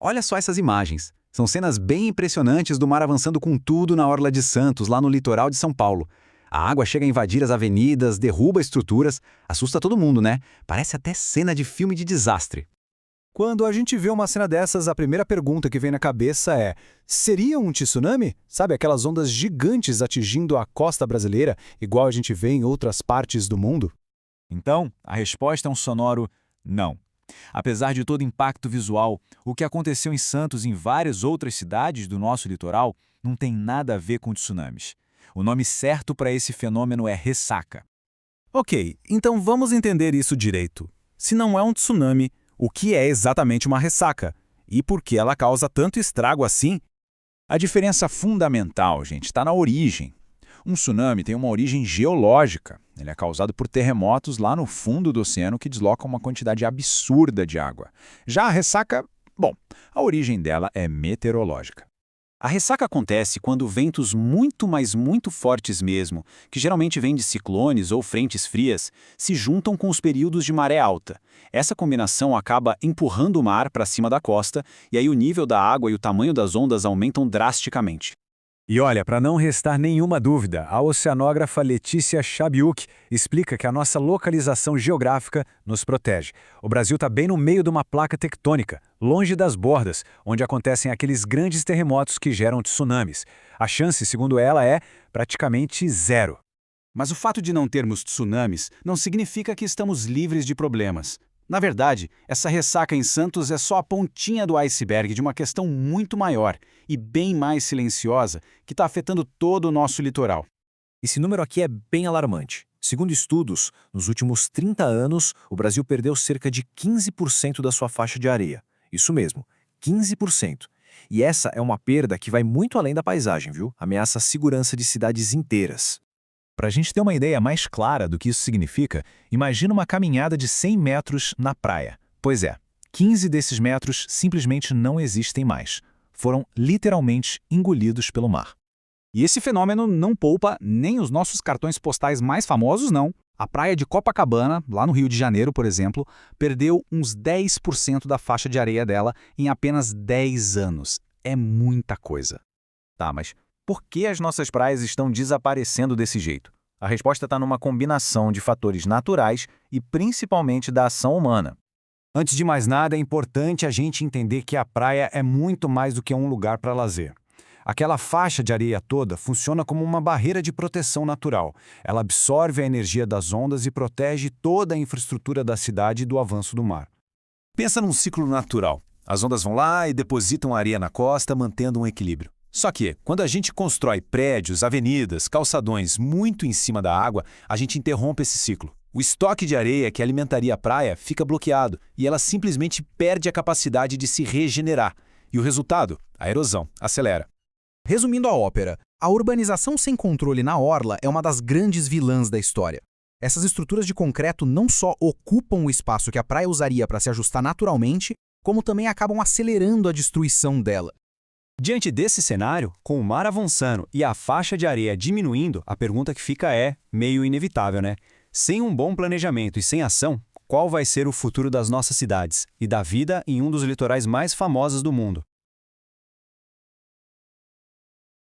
Olha só essas imagens. São cenas bem impressionantes do mar avançando com tudo na orla de Santos, lá no litoral de São Paulo. A água chega a invadir as avenidas, derruba estruturas, assusta todo mundo, né? Parece até cena de filme de desastre. Quando a gente vê uma cena dessas, a primeira pergunta que vem na cabeça é: seria um tsunami? Sabe, aquelas ondas gigantes atingindo a costa brasileira, igual a gente vê em outras partes do mundo? Então, a resposta é um sonoro não. Apesar de todo o impacto visual, o que aconteceu em Santos e em várias outras cidades do nosso litoral não tem nada a ver com tsunamis. O nome certo para esse fenômeno é ressaca. Ok, então vamos entender isso direito. Se não é um tsunami, o que é exatamente uma ressaca? E por que ela causa tanto estrago assim? A diferença fundamental, gente, está na origem. Um tsunami tem uma origem geológica. Ele é causado por terremotos lá no fundo do oceano que deslocam uma quantidade absurda de água. Já a ressaca, bom, a origem dela é meteorológica. A ressaca acontece quando ventos muito, mas muito fortes mesmo, que geralmente vêm de ciclones ou frentes frias, se juntam com os períodos de maré alta. Essa combinação acaba empurrando o mar para cima da costa, e aí o nível da água e o tamanho das ondas aumentam drasticamente. E olha, para não restar nenhuma dúvida, a oceanógrafa Letícia Chabiuk explica que a nossa localização geográfica nos protege. O Brasil está bem no meio de uma placa tectônica, longe das bordas, onde acontecem aqueles grandes terremotos que geram tsunamis. A chance, segundo ela, é praticamente zero. Mas o fato de não termos tsunamis não significa que estamos livres de problemas. Na verdade, essa ressaca em Santos é só a pontinha do iceberg de uma questão muito maior e bem mais silenciosa que está afetando todo o nosso litoral. Esse número aqui é bem alarmante. Segundo estudos, nos últimos 30 anos, o Brasil perdeu cerca de 15% da sua faixa de areia. Isso mesmo, 15%. E essa é uma perda que vai muito além da paisagem, viu? Ameaça a segurança de cidades inteiras. Para a gente ter uma ideia mais clara do que isso significa, imagina uma caminhada de 100 metros na praia. Pois é, 15 desses metros simplesmente não existem mais. Foram literalmente engolidos pelo mar. E esse fenômeno não poupa nem os nossos cartões postais mais famosos, não. A praia de Copacabana, lá no Rio de Janeiro, por exemplo, perdeu uns 10% da faixa de areia dela em apenas 10 anos. É muita coisa. Tá, mas por que as nossas praias estão desaparecendo desse jeito? A resposta está numa combinação de fatores naturais e principalmente da ação humana. Antes de mais nada, é importante a gente entender que a praia é muito mais do que um lugar para lazer. Aquela faixa de areia toda funciona como uma barreira de proteção natural. Ela absorve a energia das ondas e protege toda a infraestrutura da cidade do avanço do mar. Pensa num ciclo natural. As ondas vão lá e depositam areia na costa, mantendo um equilíbrio. Só que, quando a gente constrói prédios, avenidas, calçadões muito em cima da água, a gente interrompe esse ciclo. O estoque de areia que alimentaria a praia fica bloqueado e ela simplesmente perde a capacidade de se regenerar. E o resultado? A erosão acelera. Resumindo a ópera, a urbanização sem controle na orla é uma das grandes vilãs da história. Essas estruturas de concreto não só ocupam o espaço que a praia usaria para se ajustar naturalmente, como também acabam acelerando a destruição dela. Diante desse cenário, com o mar avançando e a faixa de areia diminuindo, a pergunta que fica é meio inevitável, né? Sem um bom planejamento e sem ação, qual vai ser o futuro das nossas cidades e da vida em um dos litorais mais famosos do mundo?